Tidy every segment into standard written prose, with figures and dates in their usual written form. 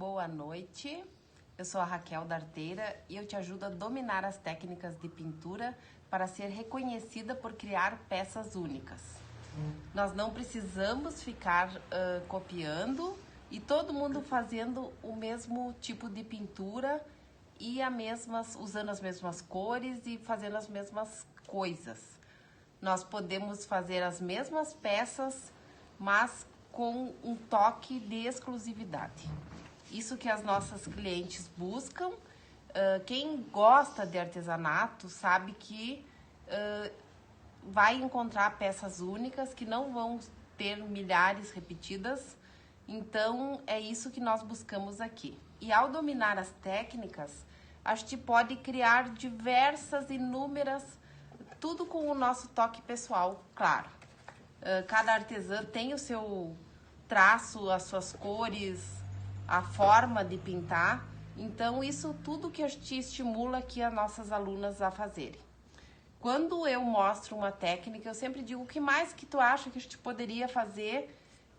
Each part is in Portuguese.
Boa noite, eu sou a Raquel Darteira e eu te ajudo a dominar as técnicas de pintura para ser reconhecida por criar peças únicas. Nós não precisamos ficar copiando e todo mundo fazendo o mesmo tipo de pintura e usando as mesmas cores e fazendo as mesmas coisas. Nós podemos fazer as mesmas peças, mas com um toque de exclusividade. Isso que as nossas clientes buscam. Quem gosta de artesanato sabe que vai encontrar peças únicas que não vão ter milhares repetidas. Então, é isso que nós buscamos aqui. E ao dominar as técnicas, a gente pode criar diversas, inúmeras, tudo com o nosso toque pessoal, claro. Cada artesã tem o seu traço, as suas cores, a forma de pintar. Então, isso tudo que a gente estimula aqui as nossas alunas a fazerem. Quando eu mostro uma técnica, eu sempre digo, o que mais que tu acha que a gente poderia fazer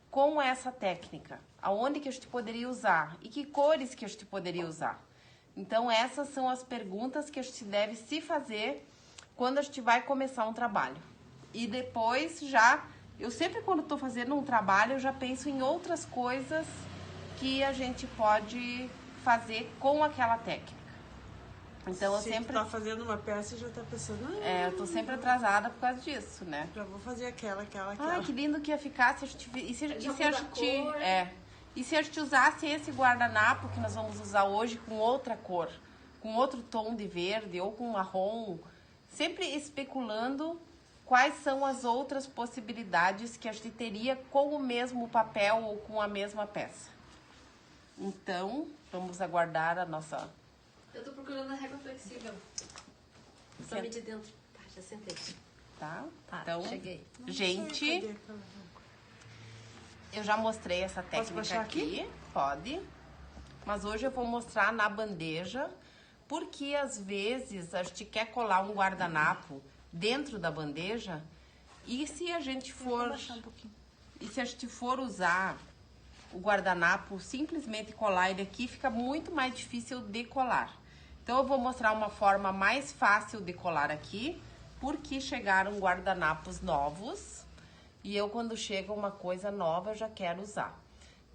com essa técnica? Aonde que a gente poderia usar? E que cores que a gente poderia usar? Então, essas são as perguntas que a gente deve se fazer quando a gente vai começar um trabalho. E depois eu sempre quando estou fazendo um trabalho, eu já penso em outras coisas que a gente pode fazer com aquela técnica. Então, eu sempre... Se tu tá fazendo uma peça, já tá pensando... eu tô sempre atrasada por causa disso, né? Já vou fazer aquela. Ai, que lindo que ia ficar se a gente... E se a gente usasse esse guardanapo que nós vamos usar hoje com outra cor, com outro tom de verde ou com marrom, sempre especulando quais são as outras possibilidades que a gente teria com o mesmo papel ou com a mesma peça. Então, vamos aguardar a nossa... Eu tô procurando a régua flexível. Só medir dentro. Tá, já sentei. Tá? Então, cheguei. Gente, eu já mostrei essa técnica aqui. Pode. Mas hoje eu vou mostrar na bandeja, porque às vezes a gente quer colar um guardanapo dentro da bandeja e se a gente for usar o guardanapo, simplesmente colar ele aqui, fica muito mais difícil de colar. Então, eu vou mostrar uma forma mais fácil de colar aqui, porque chegaram guardanapos novos e eu, quando chega uma coisa nova, eu já quero usar.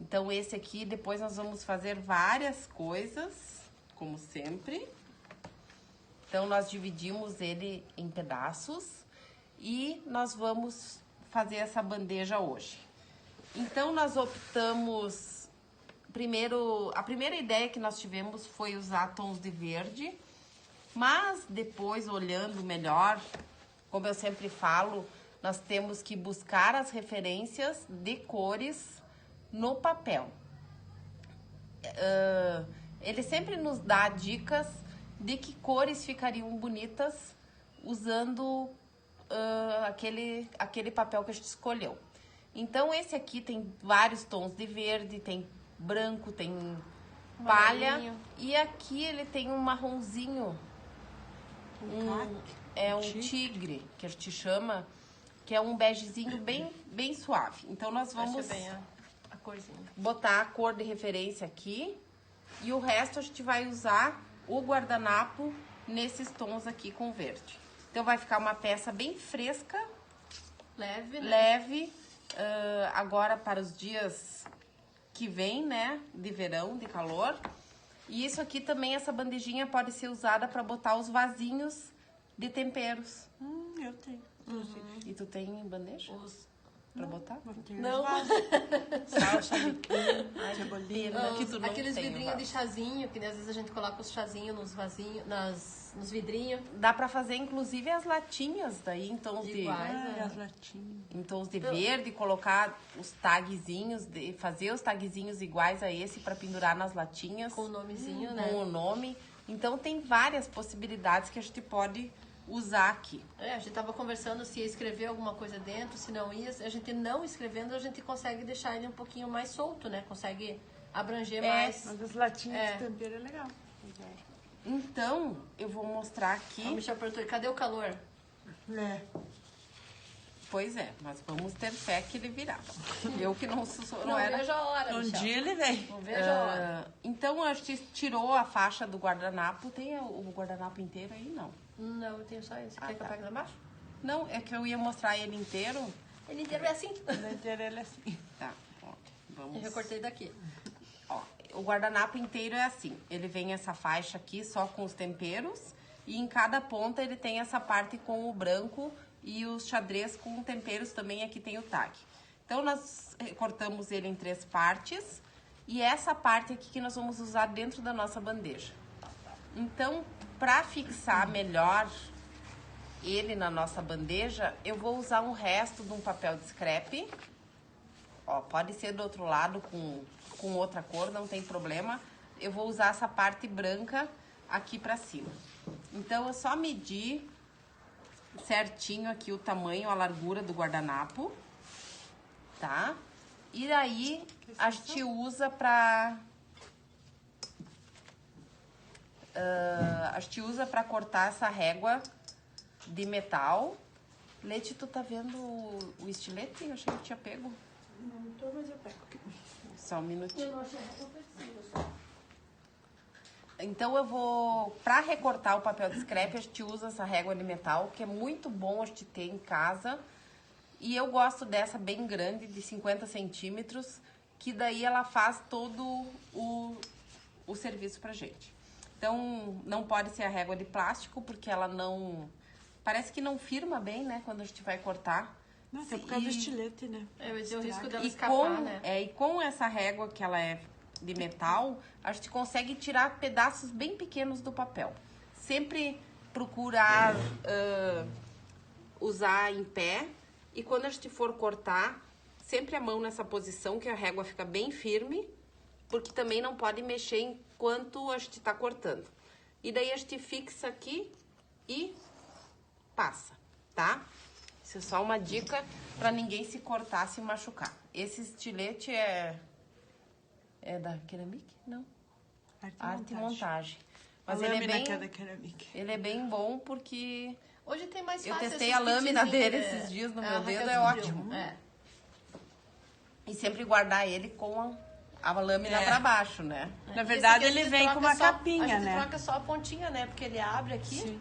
Então, esse aqui, depois nós vamos fazer várias coisas, como sempre. Então, nós dividimos ele em pedaços e nós vamos fazer essa bandeja hoje. Então, nós optamos... a primeira ideia que nós tivemos foi usar tons de verde, mas depois, olhando melhor, como eu sempre falo, nós temos que buscar as referências de cores no papel. Ele sempre nos dá dicas de que cores ficariam bonitas usando aquele papel que a gente escolheu. Então, esse aqui tem vários tons de verde, tem branco, tem palha. E aqui ele tem um marronzinho. Um tigre, que a gente chama, que é um begezinho bem suave. Então, nós vamos a corzinha. Botar a cor de referência aqui. E o resto a gente vai usar o guardanapo nesses tons aqui com verde. Então, vai ficar uma peça bem fresca. Leve, né? Leve. Agora para os dias que vem, né, de verão, de calor. E isso aqui também, essa bandejinha pode ser usada para botar os vasinhos de temperos. Eu tenho. E tu tem bandeja? Pra botar? Não. Salsa, biquinho, cebolinha. Aqueles vidrinhos de chazinho, que às vezes a gente coloca os chazinhos nos vasinhos, nos vidrinhos. Dá pra fazer, inclusive, as latinhas daí em tons As latinhas. em tons de verde, colocar os tagzinhos, fazer os tagzinhos iguais a esse pra pendurar nas latinhas. Com o nomezinho, né? Com o nome. Então, tem várias possibilidades que a gente pode usar aqui. A gente tava conversando se ia escrever alguma coisa dentro, se não ia. A gente não escrevendo, a gente consegue deixar ele um pouquinho mais solto, né? Consegue abranger mais. Mas as latinhas de tempero é legal. Então, eu vou mostrar aqui. Michel perguntou, cadê o calor? Pois é, mas vamos ter fé que ele virá. Eu que não Não era. vejo a hora, Um Michel. dia ele vem. Não vejo a hora. Então, a gente tirou a faixa do guardanapo. Tem o guardanapo inteiro aí? Não. Não, eu tenho só esse. Quer que eu tá. pegue lá embaixo? Não, é que eu ia mostrar ele inteiro. Ele inteiro é assim. O inteiro ele é assim. Tá, ó, vamos... Eu recortei daqui. Ó, o guardanapo inteiro é assim. Ele vem essa faixa aqui só com os temperos. E em cada ponta ele tem essa parte com o branco e os xadrez com temperos também. Aqui tem o tag. Então, nós cortamos ele em 3 partes. E essa parte aqui que nós vamos usar dentro da nossa bandeja. Então, para fixar melhor ele na nossa bandeja, eu vou usar um resto de um papel de scrap. Ó, pode ser do outro lado com outra cor, não tem problema. Eu vou usar essa parte branca aqui pra cima. Então, eu só medi certinho aqui o tamanho, a largura do guardanapo, tá? E aí, a gente usa pra... a gente usa pra cortar essa régua de metal. Leite, tu tá vendo o estilete? Eu achei que tinha pego. Não tô, mas eu pego aqui. Só um minutinho. Eu não achei que eu preciso. Então eu vou, pra recortar o papel de scrap, a gente usa essa régua de metal, que é muito bom a gente ter em casa. E eu gosto dessa bem grande, de 50 centímetros, que daí ela faz todo o serviço pra gente. Então, não pode ser a régua de plástico, porque ela não... Parece que não firma bem, né, quando a gente vai cortar. Nossa, é por causa do estilete, né? É, mas eu risco dela E escapar, né? e com essa régua que ela é de metal, a gente consegue tirar pedaços bem pequenos do papel. Sempre procurar usar em pé. E quando a gente for cortar, sempre a mão nessa posição, que a régua fica bem firme, porque também não pode mexer enquanto a gente tá cortando. E daí a gente fixa aqui e passa, tá? Isso é só uma dica para ninguém se cortar, se machucar. Esse estilete é da Ceramic? Não. Arte e montagem. Mas a ele é lâmina bem, que é da Ceramic. ele é bem bom porque Hoje tem mais eu fácil testei esses a lâmina kitzinhos, dele né? esses dias no A meu dedo, Raquel é descobriu. ótimo. É. E sempre guardar ele com a lâmina pra baixo, né? Na Esse verdade, aqui a ele gente vem troca com uma só- capinha, A gente né? troca só a pontinha, né? Porque ele abre aqui. Sim.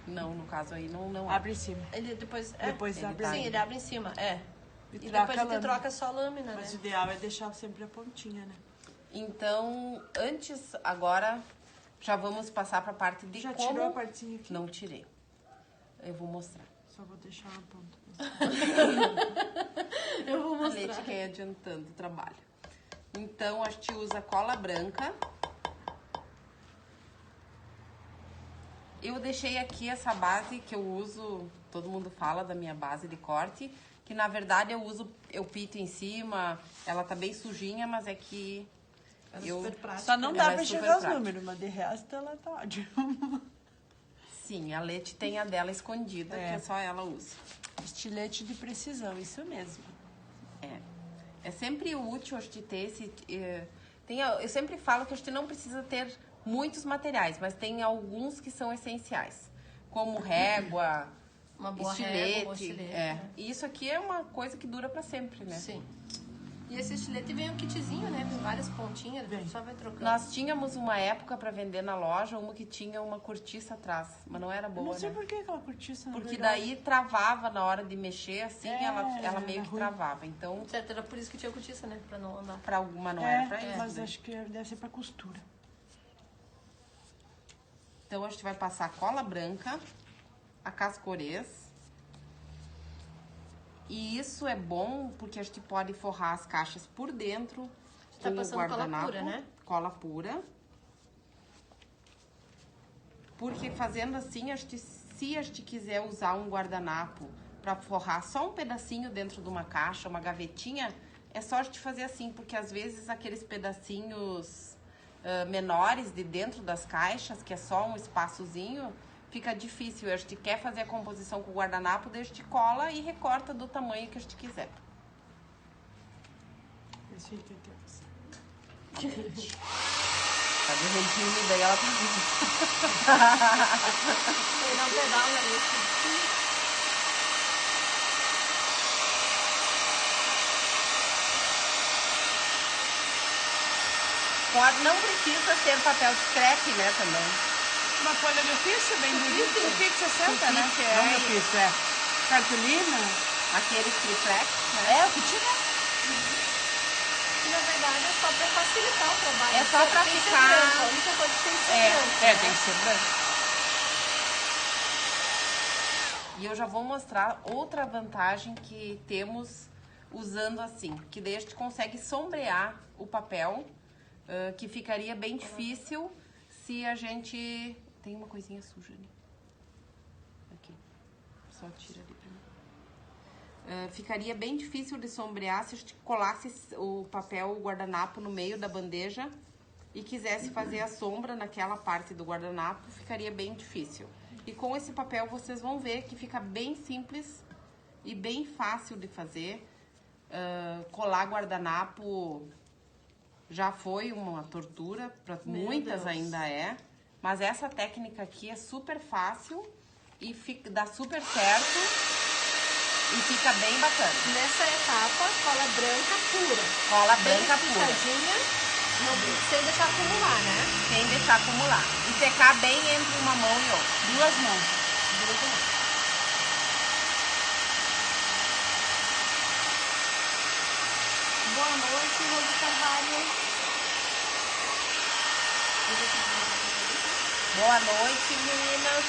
Não, no caso aí não Abre em cima. Ele depois... Depois ele abre tá Sim, em ele abre em cima, é. E E troca depois a a gente lâmina. troca só a lâmina, Mas o né? ideal é deixar sempre a pontinha, né? Então, antes, agora, já vamos passar pra parte de Já como... tirou a partezinha aqui? Não tirei. Eu vou mostrar. Só vou deixar uma ponta. Eu vou A mostrar. Leite quer ir adiantando o trabalho. Então, a gente usa cola branca. Eu deixei aqui essa base que eu uso, todo mundo fala da minha base de corte, que na verdade eu pito em cima, ela tá bem sujinha, mas é que Ela é eu... super prática. Só não Ela dá é pra super enxergar os prática. números, mas de resto ela tá ótima. Sim, a Leite tem a dela escondida, É. que é só ela usa. Estilete de precisão, isso mesmo. É sempre útil a gente ter esse... eu sempre falo que a gente não precisa ter muitos materiais, mas tem alguns que são essenciais. Como régua, Uma boa estilete. régua, um bom estilete, né? E isso aqui é uma coisa que dura pra sempre, né? Sim. E esse estilete vem um kitzinho, né? Com várias pontinhas, Vem. só vai trocando. Nós tínhamos uma época pra vender na loja, uma que tinha uma cortiça atrás, mas não era Eu boa, não sei né? por que aquela cortiça, na Porque verdade. daí travava na hora de mexer, assim, É, ela meio era que ruim. travava. Então, Certo, era por isso que tinha cortiça, né? Pra não andar. pra alguma não era pra isso, mas né? acho que deve ser pra costura. Então, a gente vai passar cola branca, a cascorês. E isso é bom porque a gente pode forrar as caixas por dentro Tá com o passando cola guardanapo. pura, né? Cola pura. Porque fazendo assim, se a gente quiser usar um guardanapo para forrar só um pedacinho dentro de uma caixa, uma gavetinha, é só a gente fazer assim, porque às vezes aqueles pedacinhos menores de dentro das caixas, que é só um espaçozinho, fica difícil. A gente quer fazer a composição com o guardanapo, daí a gente cola e recorta do tamanho que a gente quiser. Esse jeito aqui é você. Tá derretindo, daí ela pediu. Ele não pedala isso. Não precisa ser papel de crepe, né, também. Uma folha de ofício bem durinha. Sulfite 60, né? Sulfite, Não de ofício, é. Cartolina. Aquele triplex, né? É, o que tiver. Que na verdade é só pra facilitar o trabalho. É só pra Tem que ser ficar- branco, a única coisa que tem que ser branco. É, tem que ser branco. E eu já vou mostrar outra vantagem que temos usando assim, que daí a gente consegue sombrear o papel, que ficaria bem difícil se a gente... Tem uma coisinha suja ali. Aqui. Só tira ali pra mim. Ficaria bem difícil de sombrear se a gente colasse o papel, o guardanapo no meio da bandeja e quisesse fazer a sombra naquela parte do guardanapo, ficaria bem difícil. E com esse papel vocês vão ver que fica bem simples e bem fácil de fazer. Colar guardanapo já foi uma tortura, para muitas Deus. ainda é. Mas essa técnica aqui é super fácil e dá super certo e fica bem bacana. Nessa etapa, cola branca pura. Cola Bem branca pura, aplicadinha, sem deixar acumular, né? sem deixar acumular. E secar bem entre uma mão e outra. 2 mãos. Boa noite, Rose Carvalho. Boa noite, meninas.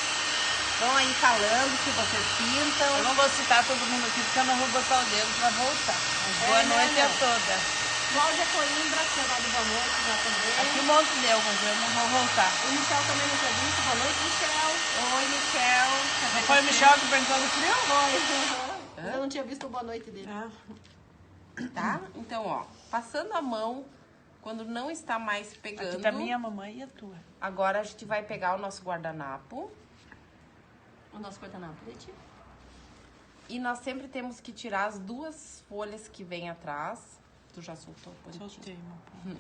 Vão aí falando que vocês pintam. Eu não vou citar todo mundo aqui porque eu não vou botar o dedo pra voltar. Mas boa noite né, a não. todas. Cláudia Coimbra, que é lá do Boa Noite, já também. Aqui um monte deu, mas eu não vou voltar. O Michel também não tinha visto. Boa noite, Michel. Oi, Michel. Não foi o Michel que perguntou do frio? Foi. Eu não tinha visto o Boa Noite dele. Ah. Tá? Então, ó, passando a mão, quando não está mais pegando... Aqui tá minha mamãe e a tua. Agora a gente vai pegar o nosso guardanapo. O nosso guardanapo, Leti. E nós sempre temos que tirar as 2 folhas que vem atrás. Tu já soltou? Bonitinho. Soltei, meu.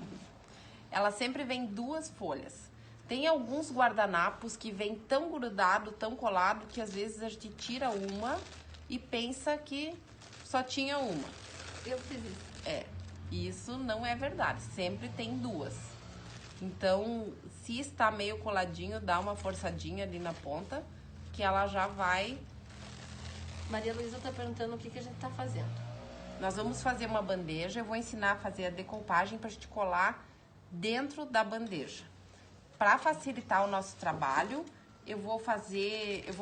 Ela sempre vem 2 folhas. Tem alguns guardanapos que vem tão grudado, tão colado, que às vezes a gente tira uma e pensa que só tinha uma. Eu fiz isso. Isso não é verdade. Sempre tem 2. Então, se está meio coladinho, dá uma forçadinha ali na ponta, que ela já vai... Maria Luísa tá perguntando o que a gente tá fazendo. Nós vamos fazer uma bandeja. Eu vou ensinar a fazer a decoupagem para a gente colar dentro da bandeja. Para facilitar o nosso trabalho, eu vou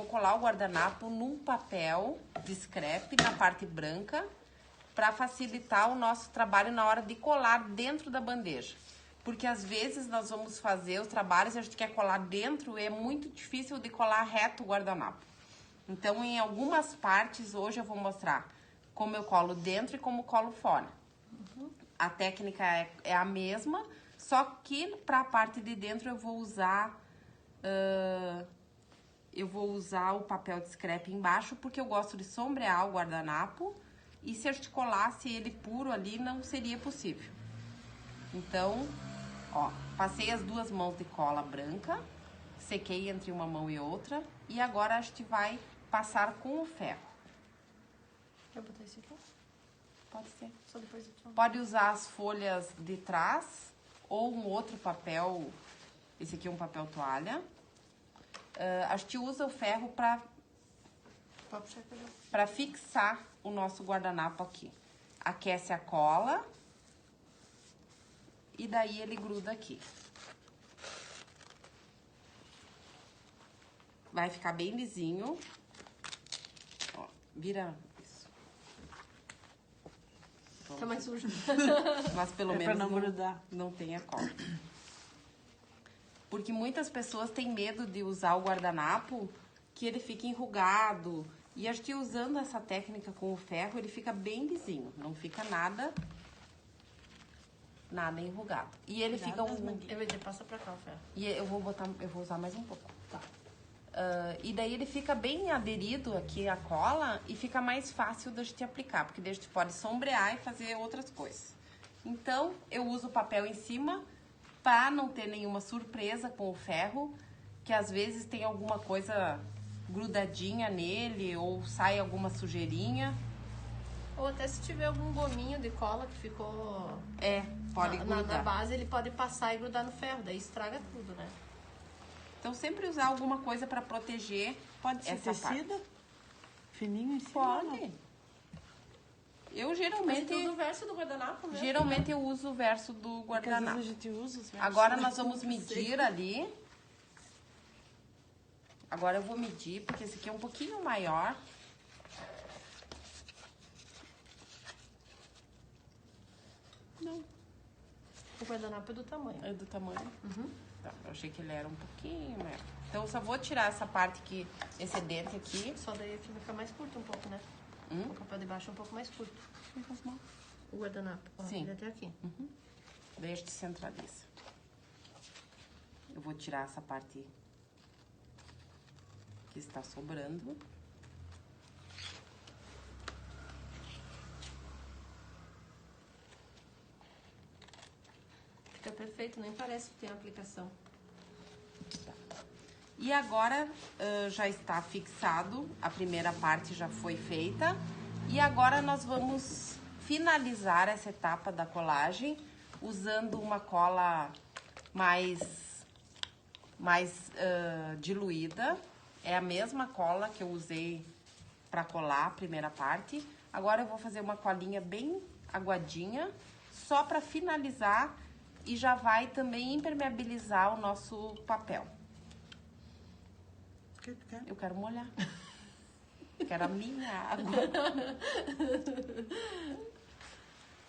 colar o guardanapo num papel de scrap na parte branca, para facilitar o nosso trabalho na hora de colar dentro da bandeja. Porque às vezes nós vamos fazer os trabalhos e a gente quer colar dentro e é muito difícil de colar reto o guardanapo. Então, em algumas partes, hoje eu vou mostrar como eu colo dentro e como colo fora. A técnica é a mesma, só que para a parte de dentro eu vou usar o papel de scrap embaixo, porque eu gosto de sombrear o guardanapo. E se a gente colasse ele puro ali, não seria possível. Então, ó, passei as 2 mãos de cola branca, sequei entre uma mão e outra, e agora a gente vai passar com o ferro. Quer botar isso aqui? Pode ser. Só depois eu te falo. Pode usar as folhas de trás ou um outro papel, esse aqui é um papel toalha. A gente usa o ferro para Pode puxar aqui. para fixar o nosso guardanapo aqui. Aquece a cola e daí ele gruda aqui. Vai ficar bem lisinho. Ó, vira isso. Tá mais sujo. Mas pelo É pra menos não grudar. não tem a cola. Porque muitas pessoas têm medo de usar o guardanapo, que ele fica enrugado. E a gente usando essa técnica com o ferro, ele fica bem lisinho. Não fica nada enrugado. E ele fica Eu ia passa pra cá o ferro. E eu vou usar mais um pouco. Tá. E daí ele fica bem aderido aqui à cola e fica mais fácil da gente aplicar, porque daí a gente pode sombrear e fazer outras coisas. Então, eu uso o papel em cima para não ter nenhuma surpresa com o ferro, que às vezes tem alguma coisa grudadinha nele ou sai alguma sujeirinha. Ou até se tiver algum gominho de cola que ficou... pode Na grudar. base ele pode passar e grudar no ferro, daí estraga tudo, né? Então sempre usar alguma coisa para proteger Pode ser essa parte. tecido? Fininho em cima? Pode. Eu Mas geralmente, tudo o verso do guardanapo mesmo. geralmente eu uso o verso do Porque às vezes guardanapo. a gente usa os versos. Agora nós vamos medir ali. Agora eu vou medir, porque esse aqui é um pouquinho maior. Não, O guardanapo é do tamanho. é do tamanho. Tá, eu achei que ele era um pouquinho maior. Então eu só vou tirar essa parte aqui, esse dente aqui. Só daí aqui vai ficar mais curto um pouco, né? O papel de baixo é um pouco mais curto. O guardanapo. Ó, Sim. ele até aqui. Daí a gente centraliza. Eu vou tirar essa parte que está sobrando. Fica perfeito, nem parece que tem aplicação. E agora já está fixado, a primeira parte já foi feita. E agora nós vamos finalizar essa etapa da colagem usando uma cola mais diluída. É a mesma cola que eu usei para colar a primeira parte. Agora eu vou fazer uma colinha bem aguadinha, só para finalizar e já vai também impermeabilizar o nosso papel. O que tu quer? Eu quero molhar. Quero a minha água.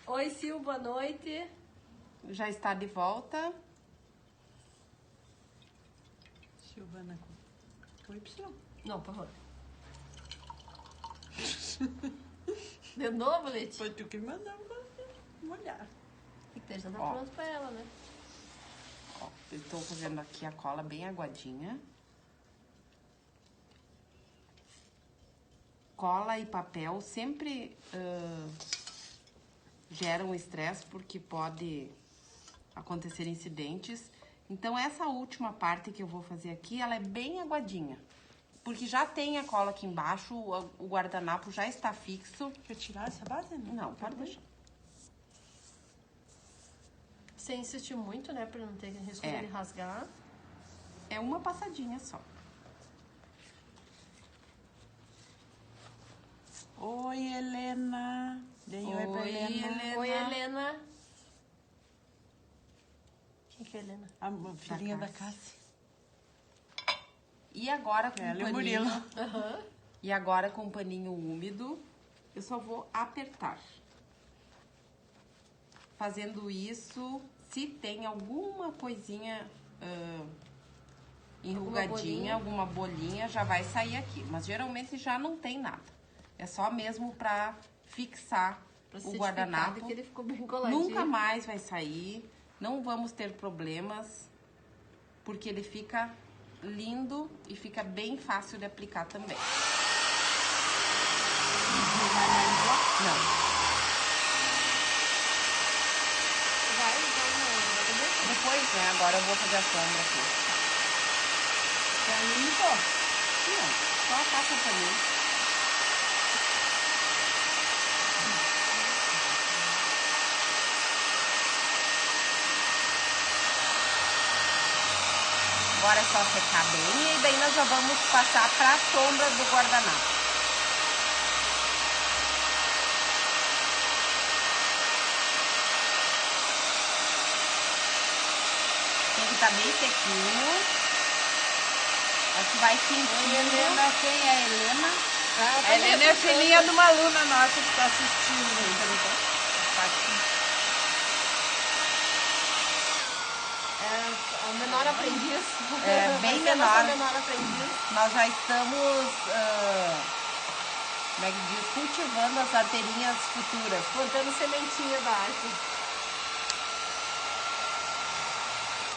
Oi, Sil, boa noite. Já está de volta. Silvana com Y. Não, por favor. De novo, Leti? Foi tu que mandou molhar. Tem que já tá Ó. pronto pra ela, né? Ó, eu estou fazendo aqui a cola bem aguadinha. Cola e papel sempre geram estresse porque pode acontecer incidentes. Então essa última parte que eu vou fazer aqui, ela é bem aguadinha. Porque já tem a cola aqui embaixo, o guardanapo já está fixo. Quer tirar essa base? Não, pode deixar. Sem insistir muito, né? Pra não ter risco É. de rasgar. É uma passadinha só. Oi, Helena. Dei oi pra Oi, Helena. Helena. Oi, Helena. Quem que é Helena? A filhinha da Cássia. Cássia. E agora com Ela e o paninho, Murilo. e agora com paninho úmido, eu só vou apertar. Fazendo isso, se tem alguma coisinha enrugadinha, alguma bolinha, já vai sair aqui. Mas geralmente já não tem nada. É só mesmo pra fixar Pra o certificar guardanapo. de que ele ficou bem coladinho. Nunca mais vai sair, não vamos ter problemas, porque ele fica lindo e fica bem fácil de aplicar também. Não. Vai também? Depois, né? Agora eu vou fazer a sombra aqui. Já limpou? Não, só passa pra mim. Agora é só secar bem e daí nós já vamos passar para a sombra do guardanapo. Tem que estar bem sequinho. Acho que vai Oi, sentindo. Helena. Quem é a Helena? Ah, A Helena é a filhinha de uma aluna nossa que está assistindo. É o menor aprendiz. É, bem Vai ser menor. nossa menor aprendiz. Nós já estamos, como é que diz, cultivando as arterinhas futuras. Plantando sementinha da arte.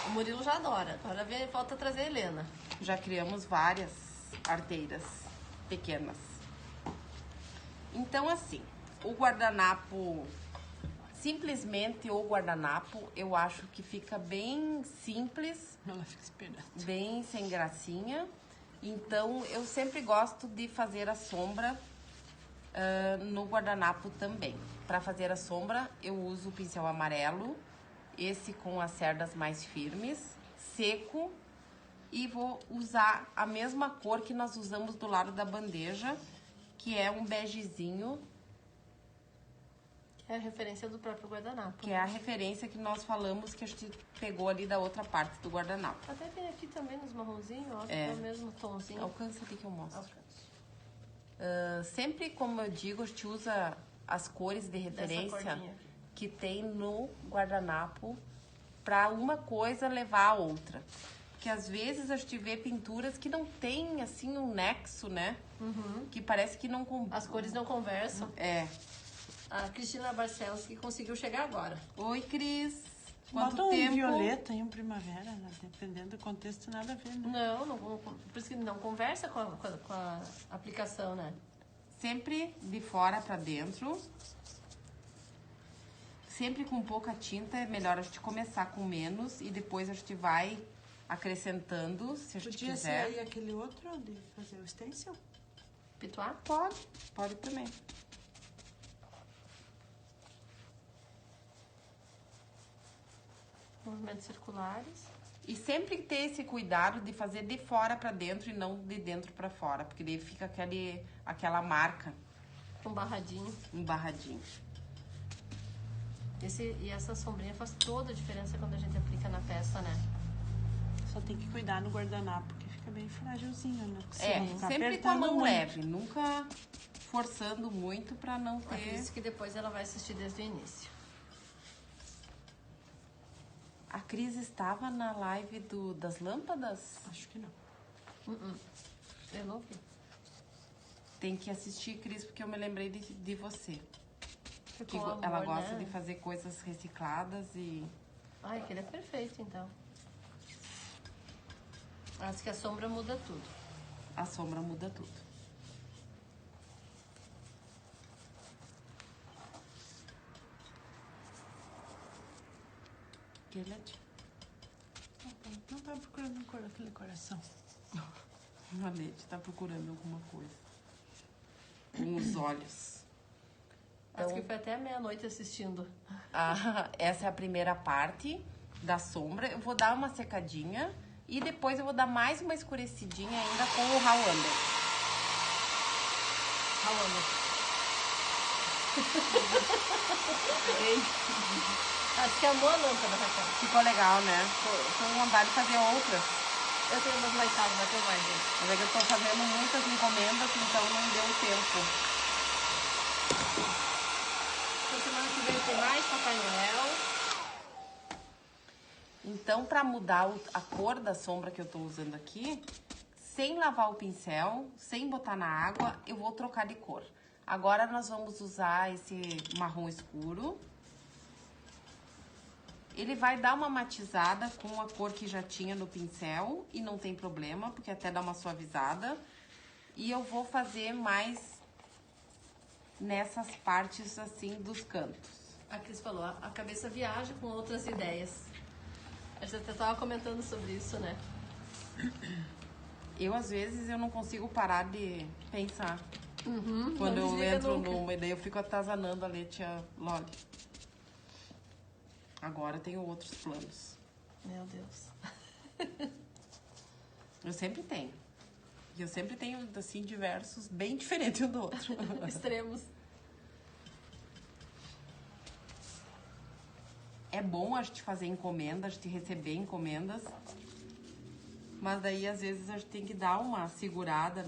O Murilo já adora. Agora falta trazer a Helena. Já criamos várias arteiras pequenas. Então, assim, o guardanapo, simplesmente o guardanapo, eu acho que fica bem simples, Ela fica esperando. bem sem gracinha. Então, eu sempre gosto de fazer a sombra no guardanapo também. Para fazer a sombra, eu uso o pincel amarelo esse com as cerdas mais firmes, seco, e vou usar a mesma cor que nós usamos do lado da bandeja, que é um begezinho, É a referência do próprio guardanapo. que é a referência que nós falamos que a gente pegou ali da outra parte do guardanapo. Até tem aqui também nos marronzinhos, ó, que É. é o mesmo tomzinho. Alcança ali que eu mostro. Alcanço. Sempre, como eu digo, a gente usa as cores de referência cordinha aqui. que tem no guardanapo para uma coisa levar a outra. Porque às vezes a gente vê pinturas que não tem assim um nexo, né? Que parece que não... As cores não conversam. É. A Cristina Barcelos que conseguiu chegar agora. Oi, Cris. Quanto Bota um tempo? violeta e um primavera, né? Dependendo do contexto, nada a ver, né? Não, por isso que não conversa com a aplicação, né? Sempre de fora para dentro. Sempre com pouca tinta. É melhor a gente começar com menos e depois a gente vai acrescentando, se a gente Podia ser quiser. aí aquele outro de fazer o stencil? Pituar? Pode também. Movimentos circulares. E sempre ter esse cuidado de fazer de fora para dentro e não de dentro para fora, porque daí fica aquela marca Com barradinho. embarradinho. E essa sombrinha faz toda a diferença quando a gente aplica na peça, né? Só tem que cuidar no guardanapo, que fica bem frágilzinho, né? Tá Sempre com a apertando mão muito. leve, nunca forçando muito para não É por ter... isso que depois ela vai assistir desde o início. A Cris estava na live das lâmpadas? Acho que não. Eu não vi. Tem que assistir, Cris, porque eu me lembrei de você. Que Ficou amor, ela gosta né? de fazer coisas recicladas e... Ai, aquele é perfeito, então. Acho que a sombra muda tudo. A sombra muda tudo. Que ele é Não tá procurando aquele coração. A Lete tá procurando alguma coisa. Com os olhos. Acho que foi até meia-noite assistindo. Essa é a primeira parte da sombra. Eu vou dar uma secadinha e depois eu vou dar mais uma escurecidinha ainda com o Raw Under. Raul. Acho que amou a lâmpada, Raquel. Ficou legal, né? Tô com vontade de fazer outra. Eu tenho umas laitadas, mas eu vai, gente. Mas é que eu tô fazendo muitas encomendas, então não deu tempo. Então, semana que vem tem mais Papai Noel. Então, para mudar a cor da sombra que eu tô usando aqui, sem lavar o pincel, sem botar na água, eu vou trocar de cor. Agora nós vamos usar esse marrom escuro. Ele vai dar uma matizada com a cor que já tinha no pincel e não tem problema, porque até dá uma suavizada. E eu vou fazer mais nessas partes assim dos cantos. A Cris falou, a cabeça viaja com outras ideias. A gente até tava comentando sobre isso, né? Eu, às vezes, eu não consigo parar de pensar. não Quando eu desliga entro nunca. numa, e daí eu fico atazanando a Letia Loli. Agora eu tenho outros planos. Meu Deus. Eu sempre tenho. E eu sempre tenho, assim, diversos, bem diferentes um do outro. Extremos. É bom a gente fazer encomenda, a gente receber encomendas. Mas daí, às vezes, a gente tem que dar uma segurada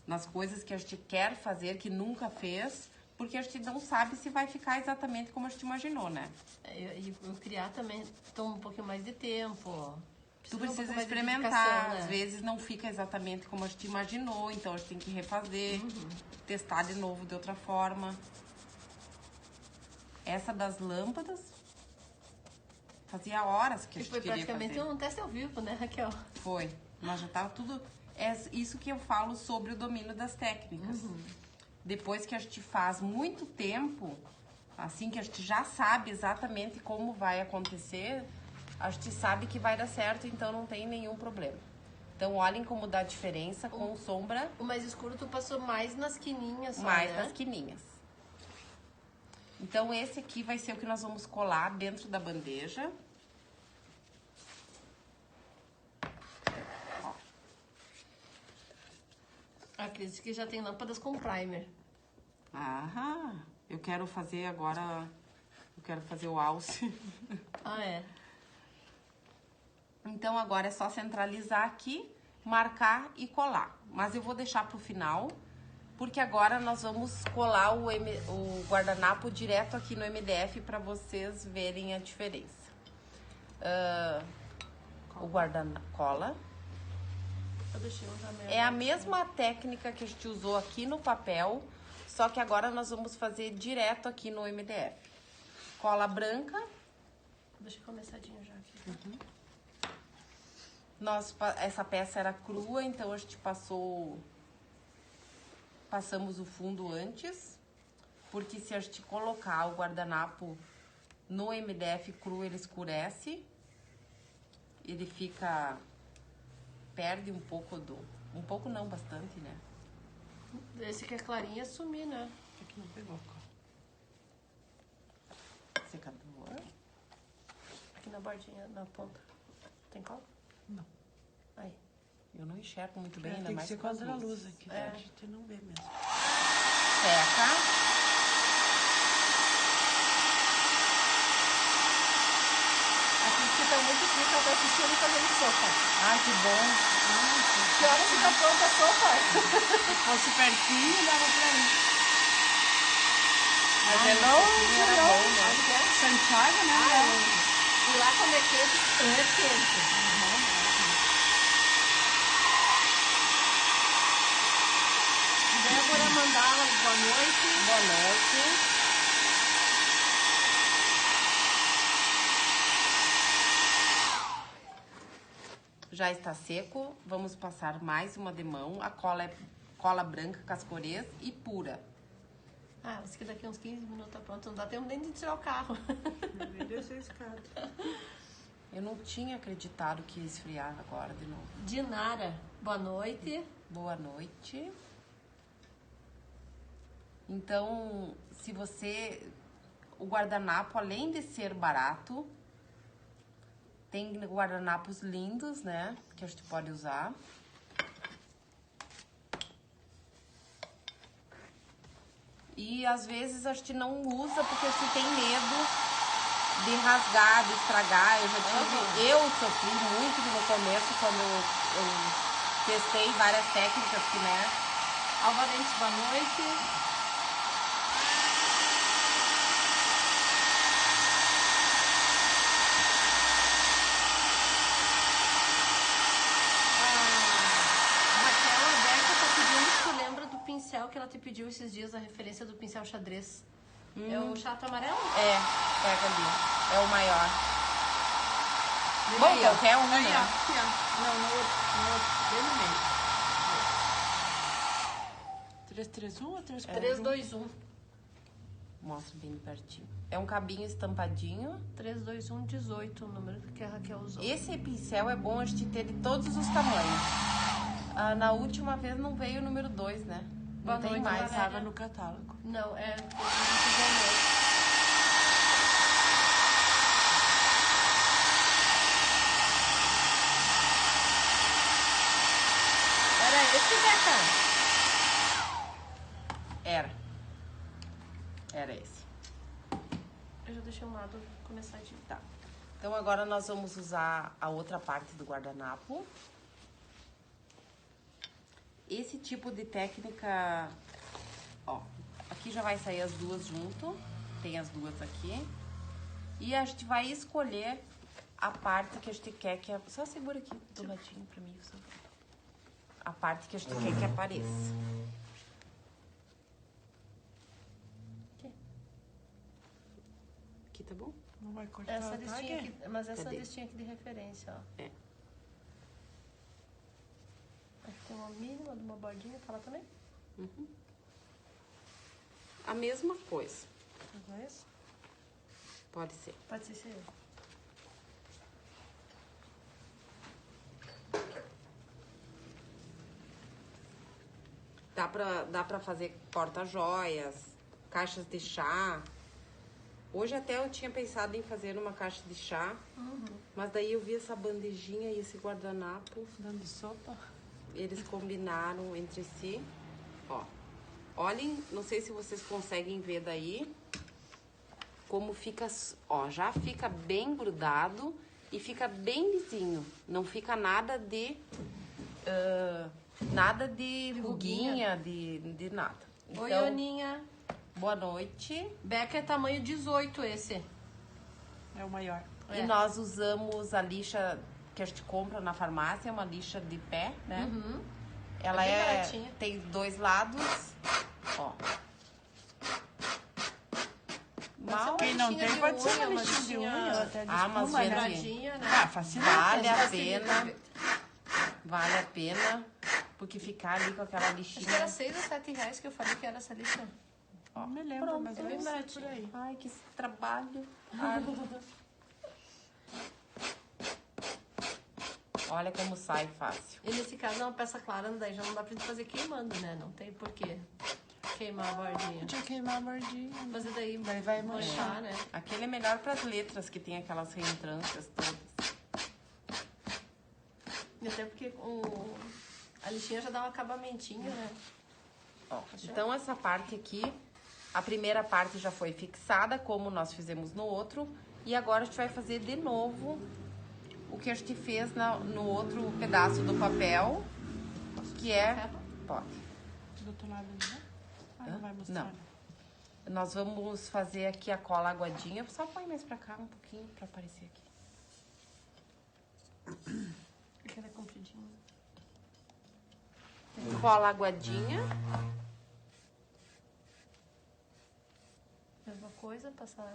nas coisas que a gente quer fazer, que nunca fez, porque a gente não sabe se vai ficar exatamente como a gente imaginou, né? E criar também toma um pouquinho mais de tempo. Tu um pouco precisa mais de experimentar, dedicação, né? às vezes não fica exatamente como a gente imaginou, então a gente tem que refazer, testar de novo de outra forma. Essa das lâmpadas, fazia horas que a E gente foi queria praticamente fazer. um teste ao vivo, né, Raquel? Foi, mas já tava tudo... É isso que eu falo sobre o domínio das técnicas. Depois que a gente faz muito tempo, assim que a gente já sabe exatamente como vai acontecer, a gente sabe que vai dar certo, então não tem nenhum problema. Então olhem como dá diferença com sombra, O mais escuro tu passou mais nas quininhas só, mais né? nas quininhas. Então, esse aqui vai ser o que nós vamos colar dentro da bandeja. A Cris que já tem lâmpadas com primer. Ah, eu quero fazer agora... Eu quero fazer o alce. Ah, é? Então, agora é só centralizar aqui, marcar e colar. Mas eu vou deixar pro final, porque agora nós vamos colar o guardanapo direto aqui no MDF para vocês verem a diferença. O guardanapo cola. Eu deixei usar mesmo. É a mesma técnica que a gente usou aqui no papel, só que agora nós vamos fazer direto aqui no MDF. Cola branca. Deixa começadinho já aqui. Essa peça era crua, então a gente passamos o fundo antes, porque se a gente colocar o guardanapo no MDF cru, ele escurece, ele perde um pouco um pouco não, bastante, né? Esse que é clarinho ia sumir, né? Aqui não pegou, secador. Aqui na bordinha, na ponta. Tem cola? Não. Aí. Eu não enxergo muito bem, ainda Tem que mais ser com as contra a luzes. luz aqui, É. a gente não vê mesmo. Seca. Aqui fica muito frio, ela tá assistindo e fazendo sopa. Ai, que bom. Que hora fica pronta a sopa? Se fosse pertinho, dava pra ir. Mas Ai, é longe, isso era bom, né? Onde que é? Santiago, né? E lá quando é quente. Débora Mandala, boa noite. Boa noite. Já está seco, vamos passar mais uma demão. A cola é cola branca, cascorês e pura. Ah, acho que daqui uns 15 minutos tá pronto. Não dá tempo nem de tirar o carro. Vai descer a escada. Eu não tinha acreditado que ia esfriar agora de novo. Dinara, boa noite. Boa noite. Então, se você... O guardanapo, além de ser barato, tem guardanapos lindos, né? Que a gente pode usar. E às vezes a gente não usa porque a gente tem medo de rasgar, de estragar. Eu sofri muito no começo quando eu testei várias técnicas que, né? Alvarente, boa noite. Que ela te pediu esses dias a referência do pincel xadrez. É o chato amarelo? É, pega ali. É o maior. Vem Bom, aí, ó. qualquer um, Aí, né? ó, aqui, ó. Não, no outro, bem no meio. 331 ou 341? 321. Mostra bem pertinho. É um cabinho estampadinho. 321 18, o número que a Raquel usou. Esse pincel é bom a gente ter de todos os tamanhos. Ah, na última vez não veio o número 2, né? Não Boa tem noite, mais. Valéria. Estava no catálogo. Não, é. Era esse, Beca? Era esse. Eu já deixei um lado começadinho. Tá. Então agora nós vamos usar a outra parte do guardanapo. Esse tipo de técnica, ó, aqui já vai sair as duas junto, tem as duas aqui. E a gente vai escolher a parte que a gente quer que... Só segura aqui do ladinho pra mim, por favor. A parte que a gente quer que apareça. Aqui tá bom? Não vai cortar Essa o listinha tag? aqui, mas essa Cadê? listinha aqui de referência, ó. É. Aqui tem uma mínima de uma bordinha, fala também? A mesma coisa. Não é isso? Pode ser. Pode ser esse aí. Dá pra fazer porta-joias, caixas de chá. Hoje até eu tinha pensado em fazer uma caixa de chá, mas daí eu vi essa bandejinha e esse guardanapo. Dando sopa. Eles combinaram entre si. Ó, olhem, não sei se vocês conseguem ver daí como fica, ó, já fica bem grudado e fica bem lisinho. Não fica nada de ruguinha, de nada. Oi, Então, Aninha. boa noite. Beca é tamanho 18 esse. É o maior. E nós usamos a lixa que a gente compra na farmácia, uma lixa de pé, né? Ela É bem baratinha. tem 2 lados, ó. Mal, Quem não lixinha tem de pode ser unha, uma uma lixinha de lixinha- unha ou até de Ah, mas espuma, né? gente, Quadradinha, né? Ah, facilita. vale a Facilita. pena, vale a pena, porque ficar ali com aquela Acho que lixinha... era 6 ou 7 reais que eu falei que era essa lixa. Não me lembro, Pronto, mas é é bem bem baratinho. por aí. Ai, que trabalho. Olha como sai fácil. E nesse caso é uma peça clara, daí já não dá pra gente fazer queimando, né? Não tem porquê queimar a bordinha. Podia queimar a bordinha. Fazer daí Daí vai manchar, né? Aquele é melhor para as letras, que tem aquelas reentrâncias todas. E até porque a lixinha já dá um acabamentinho, né? Ó, então essa parte aqui, a primeira parte já foi fixada, como nós fizemos no outro. E agora a gente vai fazer de novo o que a gente fez no outro pedaço do papel, que é... Pode. Do outro lado, né? Ah, não vai mostrar. Não. né? Nós vamos fazer aqui a cola aguadinha. Só põe mais pra cá um pouquinho pra aparecer aqui. Porque ela é compridinha. Cola aguadinha. Mesma coisa, passar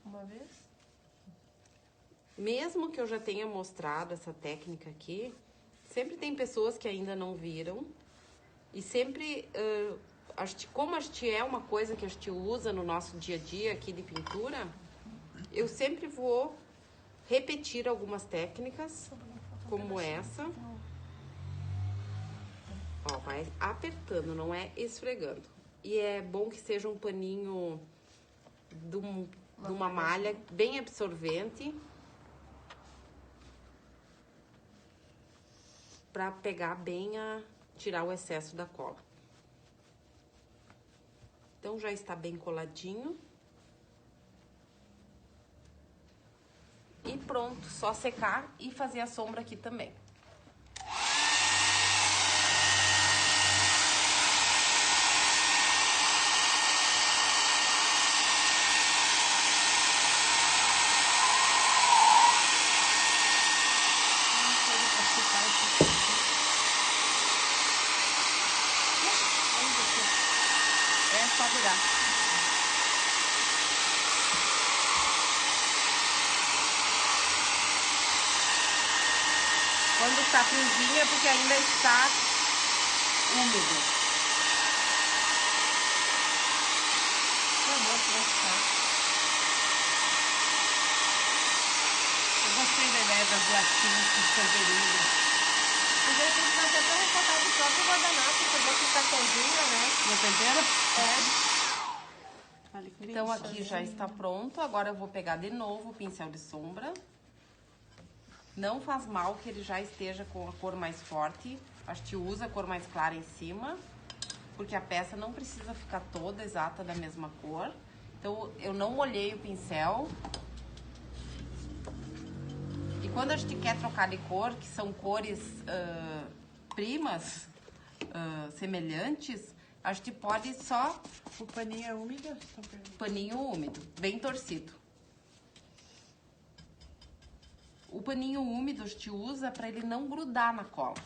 uma vez. Mesmo que eu já tenha mostrado essa técnica aqui, sempre tem pessoas que ainda não viram. E sempre, como a gente é uma coisa que a gente usa no nosso dia a dia aqui de pintura, eu sempre vou repetir algumas técnicas, como essa. Ó, vai apertando, não é esfregando. E é bom que seja um paninho de uma malha bem absorvente, para pegar bem tirar o excesso da cola. Então já está bem coladinho. E pronto, só secar e fazer a sombra aqui também. É só virar. Quando está friozinho é porque ainda está úmido. Eu gostei da ideia das latinhas com champeirinho. E de repente dá até pra recortar do próprio guardanapo, fazer esse cartãozinho, né? No tempero? É. Olha que Então delícia. aqui já está pronto. Agora eu vou pegar de novo o pincel de sombra. Não faz mal que ele já esteja com a cor mais forte. A gente usa a cor mais clara em cima, porque a peça não precisa ficar toda exata da mesma cor. Então eu não molhei o pincel. E quando a gente quer trocar de cor, que são cores primas, semelhantes, a gente pode só O paninho é úmido? Estão perguntando. paninho úmido, bem torcido. O paninho úmido a gente usa para ele não grudar na cola.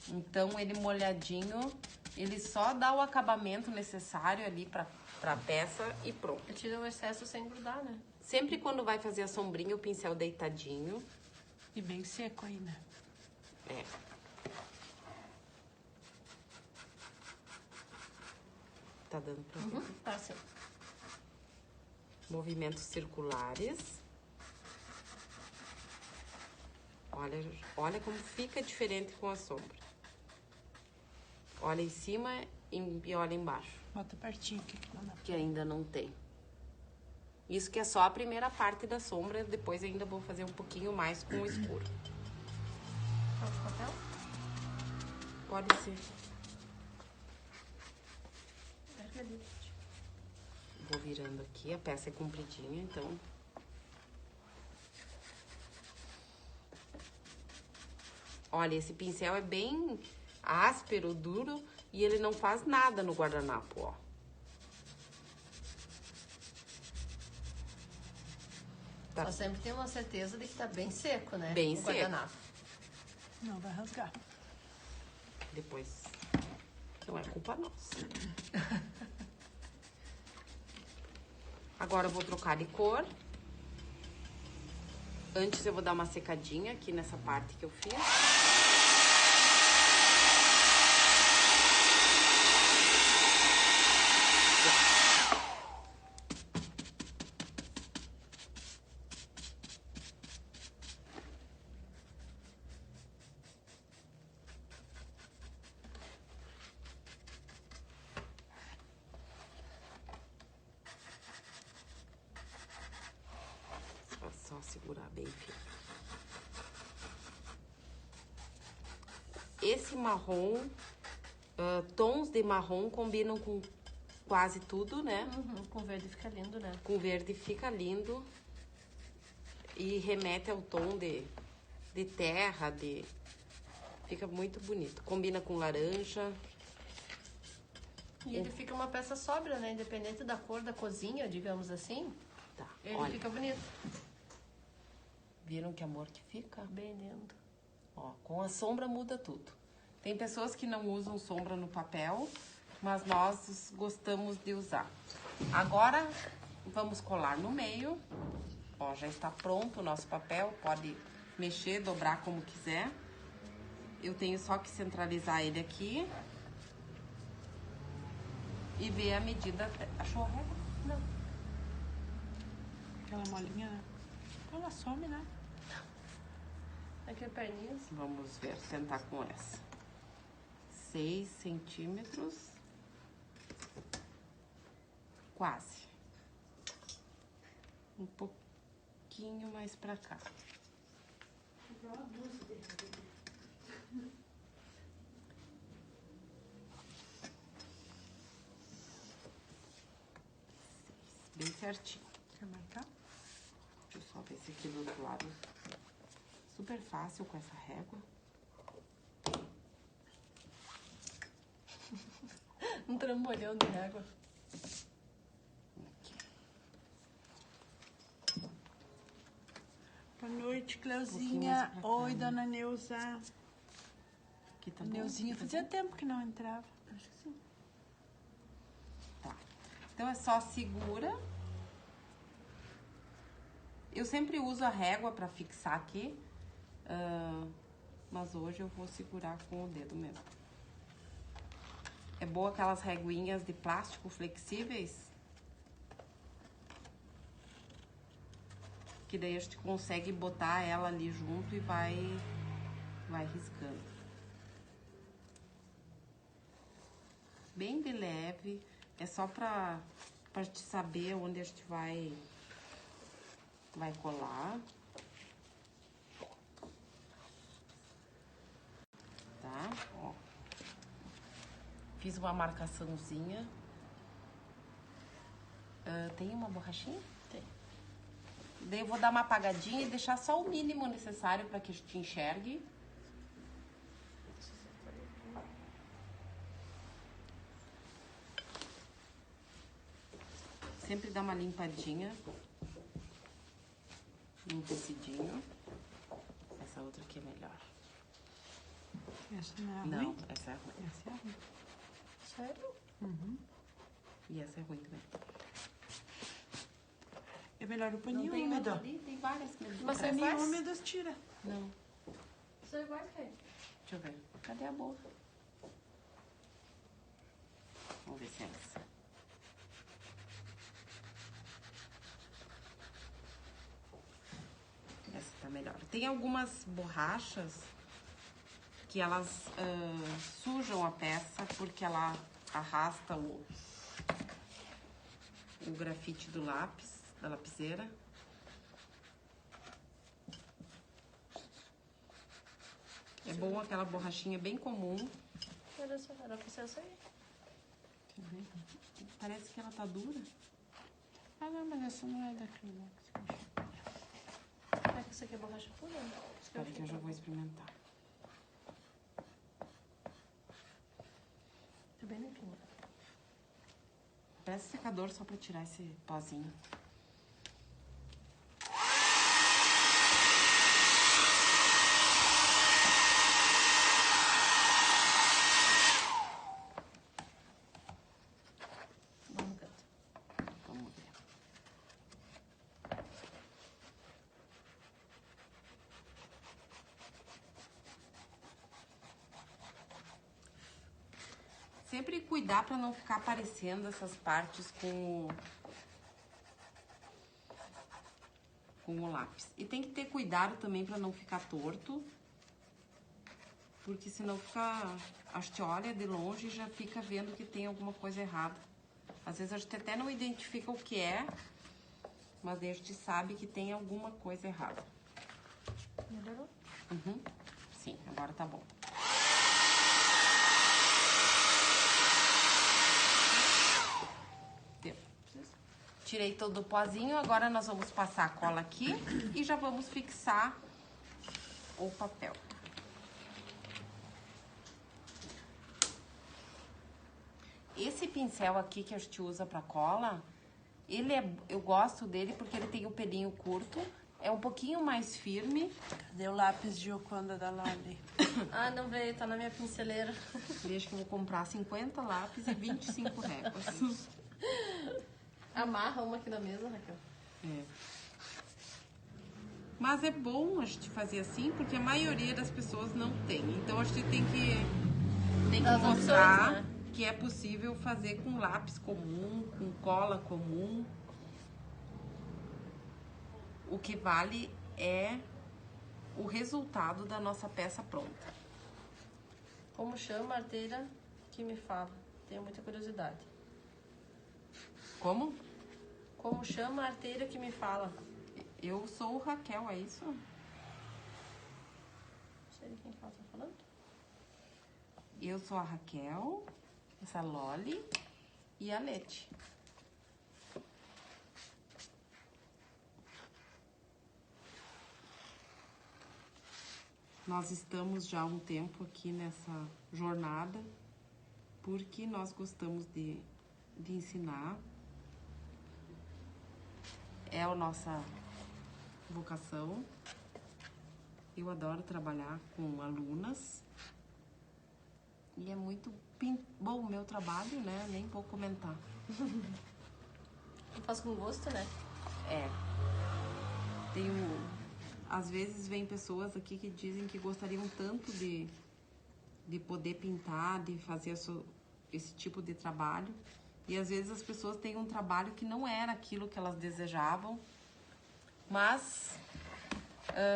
Então ele molhadinho, ele só dá o acabamento necessário ali para a peça e pronto. Tira o excesso sem grudar, né? Sempre quando vai fazer a sombrinha, o pincel deitadinho. E bem seco ainda. É. Tá dando pra ver? Tá assim. Movimentos circulares. Olha como fica diferente com a sombra. Olha em cima e olha embaixo, Bota pertinho aqui. Que não dá. que ainda não tem. Isso que é só a primeira parte da sombra, depois ainda vou fazer um pouquinho mais com o escuro. Pode papel? Pode ser. Vou virando aqui, a peça é compridinha, então... Olha, esse pincel é bem áspero, duro, e ele não faz nada no guardanapo, ó. Tá. Só sempre tem uma certeza de que tá bem seco, né? Bem o seco. guardanapo. Não vai rasgar. Depois, não é culpa nossa. Agora eu vou trocar de cor. Antes eu vou dar uma secadinha aqui nessa parte que eu fiz. Só segurar bem firme. Esse marrom, tons de marrom combinam com quase tudo, né? Com verde fica lindo, né? Com verde fica lindo. E remete ao tom de terra, fica muito bonito. Combina com laranja. E ele fica uma peça sóbria, né? Independente da cor da cozinha, digamos assim. Tá, Ele olha. fica bonito. Viram que amor que fica? Bem lindo. Ó, com a sombra muda tudo. Tem pessoas que não usam sombra no papel, mas nós gostamos de usar. Agora, vamos colar no meio. Ó, já está pronto o nosso papel. Pode mexer, dobrar como quiser. Eu tenho só que centralizar ele aqui. E ver a medida. Achou a régua? Não. Aquela molinha, né? Ela some, né? Aqui é perninhas. Vamos ver, tentar com essa. 6 centímetros. Quase. Um pouquinho mais pra cá. Bem certinho. Quer marcar? Deixa eu só ver se aqui do outro lado. Super fácil com essa régua. Um trambolhão de régua. Aqui. Boa noite, Um Cleuzinha. pouquinho mais pra cá, Oi, né? dona Neuza. Aqui tá A bom? Neuzinha fazia tempo que não entrava. Acho que sim. Tá. Então é só segura. Eu sempre uso a régua pra fixar aqui. Mas hoje eu vou segurar com o dedo mesmo. É boa aquelas reguinhas de plástico flexíveis. Que daí a gente consegue botar ela ali junto e vai riscando. Bem de leve. É só pra gente saber onde a gente vai colar. Tá? Ó. Fiz uma marcaçãozinha. Tem uma borrachinha? Tem. Daí eu vou dar uma apagadinha e deixar só o mínimo necessário para que a gente enxergue. Sempre dá uma limpadinha no tecidinho. Essa outra aqui é melhor. Essa não é Não, ruim? essa é ruim. Essa é ruim. Sério? E essa é ruim também. É melhor o paninho tem úmido. outra ali, tem várias medidas. Mas O você paninho faz? úmido tira. Não, São iguais que deixa eu ver. Cadê a borra? Vamos ver se é essa. Essa tá melhor. Tem algumas borrachas que elas sujam a peça porque ela arrasta o grafite do lápis. da lapiseira. É bom aquela borrachinha bem comum. Olha só, era pra ser essa aí. Deixa eu ver. Parece que ela tá dura. Ah, não, mas essa não é da Acrylex. É que isso aqui é borracha pura? Espera que eu já vou experimentar. Tá bem limpinha. Parece secador só pra tirar esse pozinho. Vamos, gato. Vamos ver. Sempre cuidar pra não ficar aparecendo essas partes com o lápis. E tem que ter cuidado também pra não ficar torto, porque senão fica, a gente olha de longe e já fica vendo que tem alguma coisa errada. Às vezes a gente até não identifica o que é, mas daí a gente sabe que tem alguma coisa errada. Melhorou? Uhum. Sim, agora tá bom. Deu. Tirei todo o pozinho, agora nós vamos passar a cola aqui e já vamos fixar o papel. Esse pincel aqui que a gente usa pra cola, eu gosto dele porque ele tem o pelinho curto, é um pouquinho mais firme. Cadê o lápis de Gioconda da Loli? Ah, não veio, tá na minha pinceleira. Deixa que eu vou comprar 50 lápis e 25 réguas. Amarra uma aqui na mesa, Raquel. É. Mas é bom a gente fazer assim, porque a maioria das pessoas não tem. Então a gente tem que Das opções, mostrar né? que é possível fazer com lápis comum, com cola comum. O que vale é o resultado da nossa peça pronta. Como chama a arteira que me fala? Tenho muita curiosidade. Como? Como chama a arteira que me fala? Eu sou o Raquel, é isso? Não sei de quem que ela tá falando. Eu sou a Raquel, essa Loli e a Leti. Nós estamos já há um tempo aqui nessa jornada, porque nós gostamos de ensinar. É a nossa vocação. Eu adoro trabalhar com alunas. E é muito bom o meu trabalho, né? Nem vou comentar. Eu faço com gosto, né? É. Às vezes vem pessoas aqui que dizem que gostariam tanto de poder pintar, de fazer esse tipo de trabalho. E às vezes as pessoas têm um trabalho que não era aquilo que elas desejavam. Mas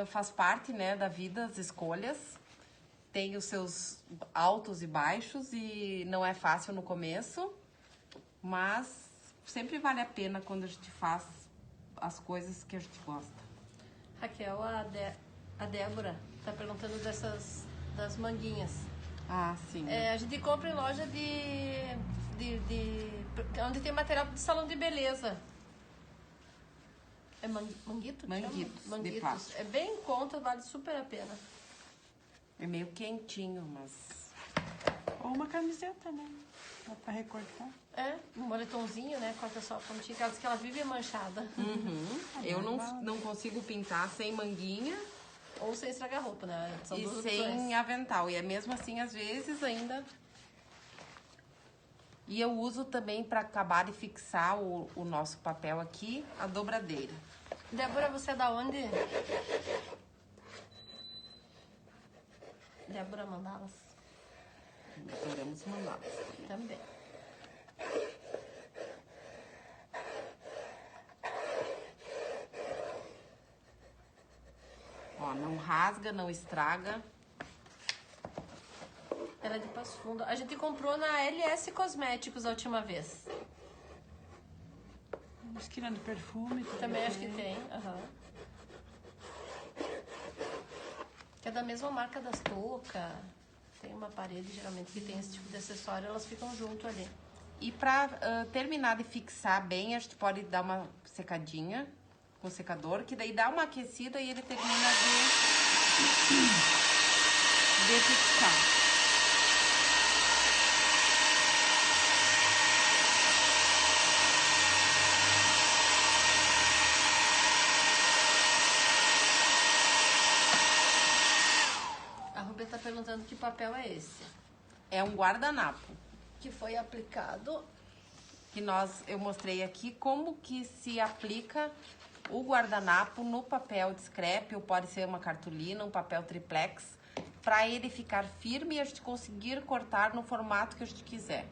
faz parte, né, da vida, as escolhas. Tem os seus altos e baixos e não é fácil no começo. Mas sempre vale a pena quando a gente faz as coisas que a gente gosta. Raquel, a Débora tá perguntando das manguinhas. Ah, sim. É, a gente compra em loja onde tem material de salão de beleza. É manguito? que chama? Manguitos, de Manguitos. plástico. É bem em conta, vale super a pena. É meio quentinho, mas... Ou uma camiseta, né? Dá pra recortar. É, um moletomzinho, né? Corta só a pontinha, ela diz que ela vive manchada. Uhum. Eu não consigo pintar sem manguinha Ou sem estragar roupa, né? São e duas sem opções. avental. E é mesmo assim, às vezes, ainda... E eu uso também para acabar de fixar o nosso papel aqui, a dobradeira. Débora, você é da onde? Débora Mandalas. Adoramos mandá-las. Também. Ó, não rasga, não estraga. Ela é de Passo Fundo. A gente comprou na LS Cosméticos a última vez. esquina do perfume. Também acho que tem. Aham. Que é da mesma marca das toucas. Tem uma parede, geralmente, que tem esse tipo de acessório, elas ficam junto ali. E pra terminar de fixar bem, a gente pode dar uma secadinha com o secador, que daí dá uma aquecida e ele termina de fixar. A Rubia tá perguntando que papel é esse. É um guardanapo. Que foi aplicado. Que eu mostrei aqui como que se aplica o guardanapo no papel de scrap, ou pode ser uma cartolina, um papel triplex, para ele ficar firme e a gente conseguir cortar no formato que a gente quiser.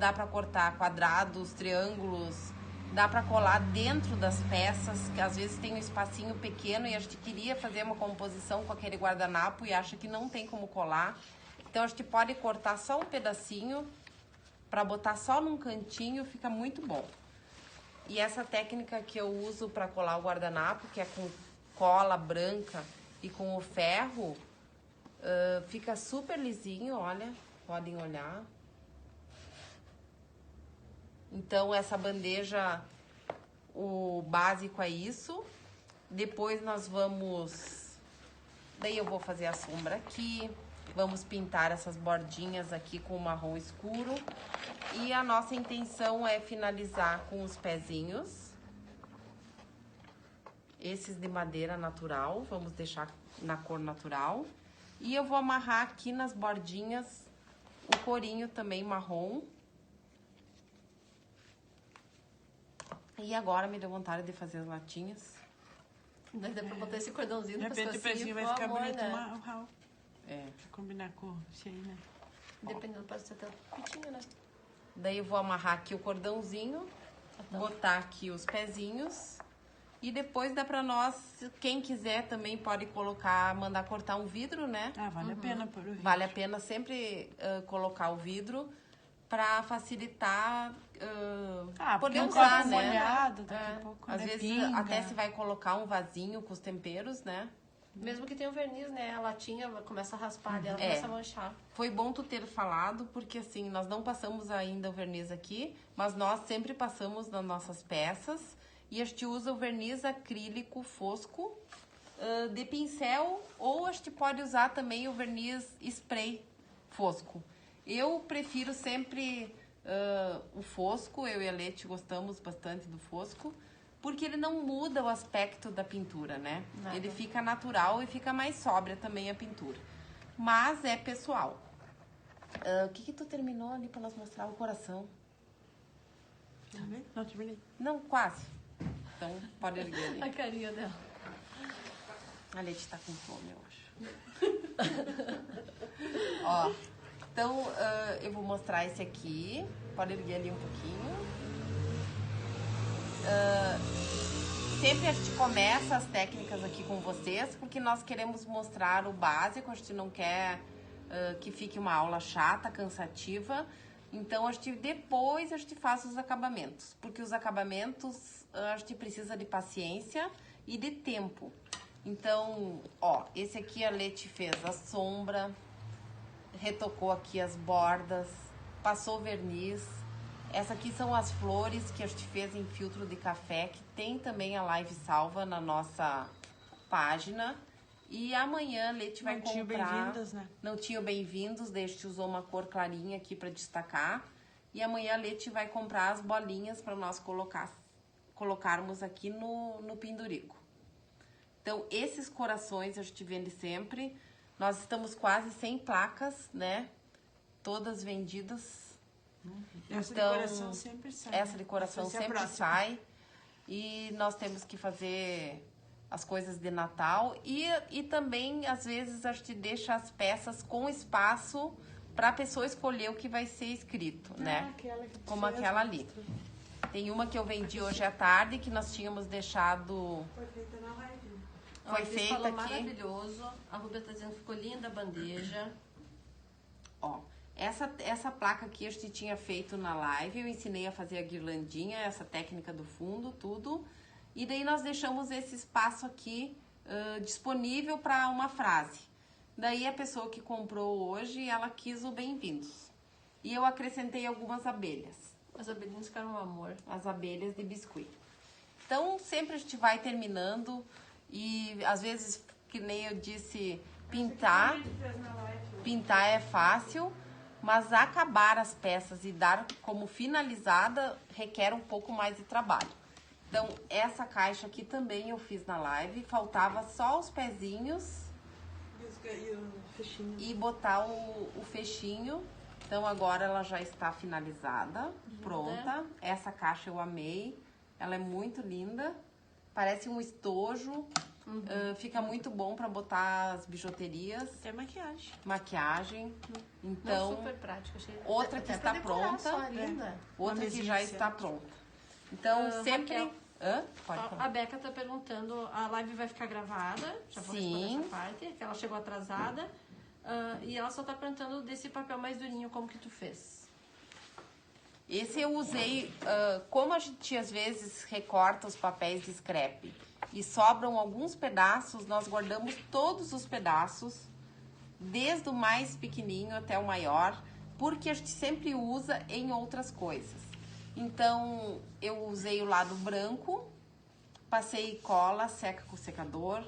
Dá para cortar quadrados, triângulos, dá para colar dentro das peças, que às vezes tem um espacinho pequeno e a gente queria fazer uma composição com aquele guardanapo e acha que não tem como colar. Então a gente pode cortar só um pedacinho para botar só num cantinho, fica muito bom. E essa técnica que eu uso para colar o guardanapo, que é com cola branca e com o ferro, fica super lisinho, olha, podem olhar. Então essa bandeja, o básico é isso. Depois nós vamos, daí eu vou fazer a sombra aqui. Vamos pintar essas bordinhas aqui com marrom escuro. E a nossa intenção é finalizar com os pezinhos. Esses de madeira natural, vamos deixar na cor natural. E eu vou amarrar aqui nas bordinhas o corinho também marrom. E agora me deu vontade de fazer as latinhas. Dá pra botar esse cordãozinho De no repente o pezinho vai por ficar amor, bonito, né? o Raul. É. Pra combinar com esse aí, né? Dependendo, pode ser até pitinho, né? Daí eu vou amarrar aqui o cordãozinho, botar aqui os pezinhos. E depois dá pra nós, quem quiser também pode colocar, mandar cortar um vidro, né? Ah, vale a pena pôr o vidro. Vale a pena sempre colocar o vidro pra facilitar poder um usar, copo né? molhado, daqui a pouco, Às né, vezes pinga. até se vai colocar um vasinho com os temperos, né? Mesmo que tenha um verniz, né? A latinha começa a raspar ali, ela começa a manchar. Foi bom tu ter falado, porque assim, nós não passamos ainda o verniz aqui, mas nós sempre passamos nas nossas peças. E a gente usa o verniz acrílico fosco de pincel, ou a gente pode usar também o verniz spray fosco. Eu prefiro sempre o fosco, eu e a Leti gostamos bastante do fosco, porque ele não muda o aspecto da pintura, né? Nada. Ele fica natural e fica mais sóbria também a pintura. Mas é pessoal. O que tu terminou ali para nós mostrar? O coração. Tá vendo? Não terminei. Não, quase. Então, pode erguer ali. A carinha dela. A Leti tá com fome, eu acho. Ó, então eu vou mostrar esse aqui. Pode erguer ali um pouquinho. Sempre a gente começa as técnicas aqui com vocês, porque nós queremos mostrar o básico, a gente não quer que fique uma aula chata, cansativa. Então, depois a gente faz os acabamentos, porque os acabamentos a gente precisa de paciência e de tempo. Então, ó, esse aqui a Leti fez a sombra, retocou aqui as bordas, passou verniz. Essa aqui são as flores que a gente fez em filtro de café, que tem também a live salva na nossa página. E amanhã a Leti vai comprar... Não tinha bem-vindos, né? Não tinha bem-vindos, daí a gente usou uma cor clarinha aqui para destacar. E amanhã a Leti vai comprar as bolinhas para nós colocarmos aqui no pendurico. Então, esses corações a gente vende sempre. Nós estamos quase 100 placas, né? Todas vendidas. Essa Então, de coração sempre sai. Essa de coração Vai ser a sempre próxima. sai. E nós temos que fazer as coisas de Natal. E também, às vezes, a gente deixa as peças com espaço para a pessoa escolher o que vai ser escrito, né? Aquela que Como fez, aquela ali. Tem uma que eu vendi hoje à tarde, que nós tínhamos deixado... Foi feita na live. Foi Eles feita falou aqui. maravilhoso. A Rubia tá dizendo que ficou linda a bandeja. Ó, Essa placa aqui a gente tinha feito na live, eu ensinei a fazer a guirlandinha, essa técnica do fundo, tudo. E daí nós deixamos esse espaço aqui disponível para uma frase. Daí a pessoa que comprou hoje, ela quis o bem-vindos. E eu acrescentei algumas abelhas. As abelhinhas ficaram um amor. As abelhas de biscuit. Então, sempre a gente vai terminando e, às vezes, que nem eu disse, pintar é fácil, mas acabar as peças e dar como finalizada requer um pouco mais de trabalho. Então, essa caixa aqui também eu fiz na live, faltava só os pezinhos e botar o fechinho. Então, agora ela já está finalizada, pronta. Essa caixa eu amei, ela é muito linda, parece um estojo, fica muito bom para botar as bijuterias. Até maquiagem. Maquiagem. Então, não, super prático. Achei outra que está pronta, só, linda. outra que já está pronta. Então, sempre... Raquel, Pode falar. a Beca tá perguntando, a live vai ficar gravada? Já vou responder essa parte, que ela chegou atrasada. E ela só tá perguntando desse papel mais durinho, como que tu fez? Esse eu usei, como a gente às vezes recorta os papéis de scrap e sobram alguns pedaços, nós guardamos todos os pedaços, desde o mais pequenininho até o maior, porque a gente sempre usa em outras coisas. Então, eu usei o lado branco, passei cola, seca com secador,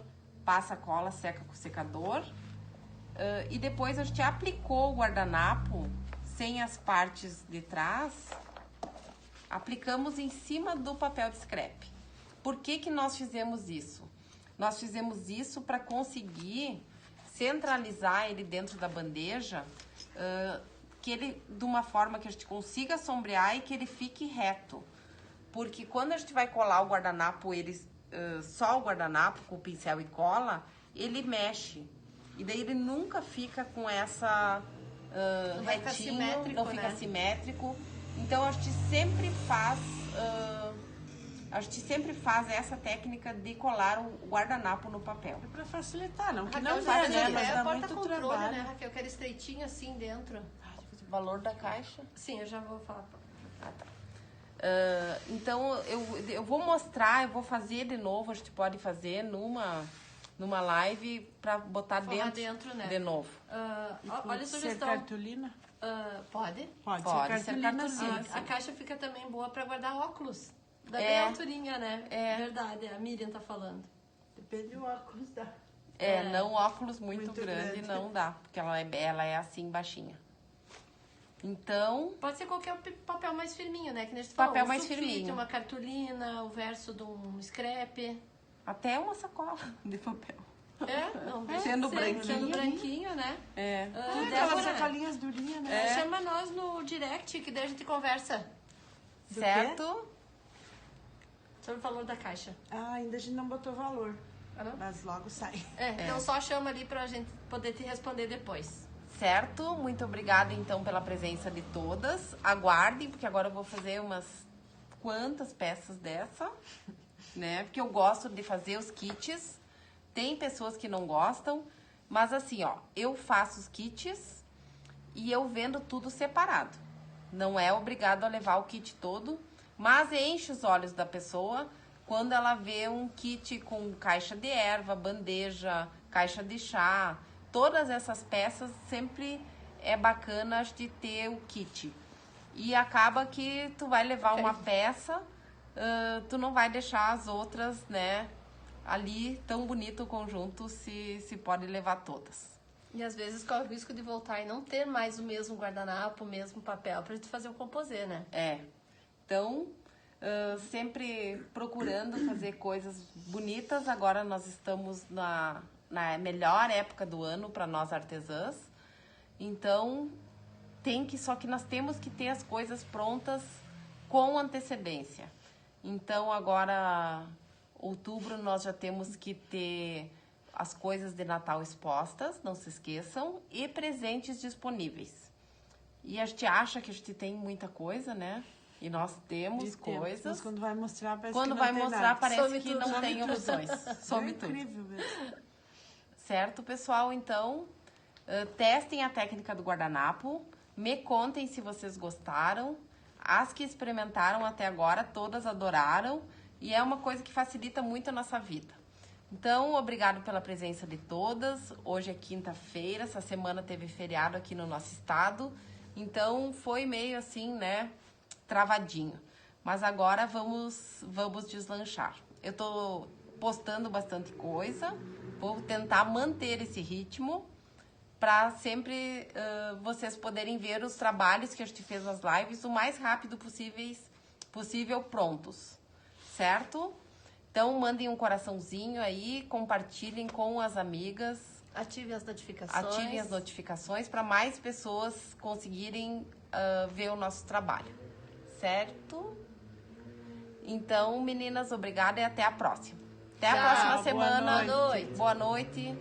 passa cola, seca com secador. E depois a gente aplicou o guardanapo sem as partes de trás, aplicamos em cima do papel de scrap. Por que que nós fizemos isso? Nós fizemos isso para conseguir centralizar ele dentro da bandeja, que ele, de uma forma que a gente consiga sombrear e que ele fique reto. Porque quando a gente vai colar o guardanapo, só o guardanapo com o pincel e cola, ele mexe. E daí ele nunca fica com essa retinho, não fica simétrico. Então a gente sempre faz essa técnica de colar o guardanapo no papel. É pra facilitar, não que Raquel, não já dá, né? Mas dá muito porta-controle, trabalho. né, Raquel? Que era estreitinho assim dentro. O valor da caixa. Sim, eu já vou falar. Então eu vou mostrar, eu vou fazer de novo, a gente pode fazer numa live para botar dentro né? de novo. Olha a sugestão. Ser cartolina? Pode? Pode ser ser cartolina. sim. A caixa fica também boa para guardar óculos. Da bem É. alturinha, né? É. Verdade, a Miriam tá falando. Depende do óculos da... Não óculos muito grande, grande. não dá, porque ela é assim baixinha. Então, Pode ser qualquer papel mais firminho, né? Que nem você Papel falou, um mais sulfite, firminho. uma cartolina, o verso de um scrap. até uma sacola de papel. Não, Sendo ser, branquinho. Sendo branquinho, né? Aquelas Débora, sacolinhas durinhas, né? chama nós no direct, que daí a gente conversa Certo? sobre o valor da caixa. Ainda a gente não botou valor, Não? mas logo sai. Então só chama ali pra gente poder te responder depois. Certo? Muito obrigada, então, pela presença de todas. Aguardem, porque agora eu vou fazer umas quantas peças dessa, né? Porque eu gosto de fazer os kits. Tem pessoas que não gostam, mas assim, ó, eu faço os kits e eu vendo tudo separado. Não é obrigado a levar o kit todo, mas enche os olhos da pessoa quando ela vê um kit com caixa de erva, bandeja, caixa de chá. Todas essas peças sempre é bacana de ter o kit. E acaba que tu vai levar uma peça, tu não vai deixar as outras, né? Ali, tão bonito o conjunto, se pode levar todas. E às vezes corre o risco de voltar e não ter mais o mesmo guardanapo, o mesmo papel, pra gente fazer o composê, né? Então, sempre procurando fazer coisas bonitas. Agora nós estamos na melhor época do ano para nós artesãs. Então, só que nós temos que ter as coisas prontas com antecedência. Então, agora, outubro, nós já temos que ter as coisas de Natal expostas, não se esqueçam, e presentes disponíveis. E a gente acha que a gente tem muita coisa, né? E nós temos coisas. Mas quando vai mostrar, parece Quando que vai não tem mostrar, nada. parece que não tem opções. Some tudo. Incrível mesmo. Certo, pessoal? Então, testem a técnica do guardanapo. Me contem se vocês gostaram. As que experimentaram até agora, todas adoraram. E é uma coisa que facilita muito a nossa vida. Então, obrigado pela presença de todas. Hoje é quinta-feira, essa semana teve feriado aqui no nosso estado. Então, foi meio assim, né, travadinho. Mas agora vamos deslanchar. Eu tô postando bastante coisa. Vou tentar manter esse ritmo para sempre vocês poderem ver os trabalhos que a gente fez nas lives o mais rápido possível prontos, certo? Então, mandem um coraçãozinho aí, compartilhem com as amigas. Ativem as notificações. Para mais pessoas conseguirem ver o nosso trabalho, certo? Então, meninas, obrigada e até a próxima. Até a próxima semana. Boa noite. Boa noite.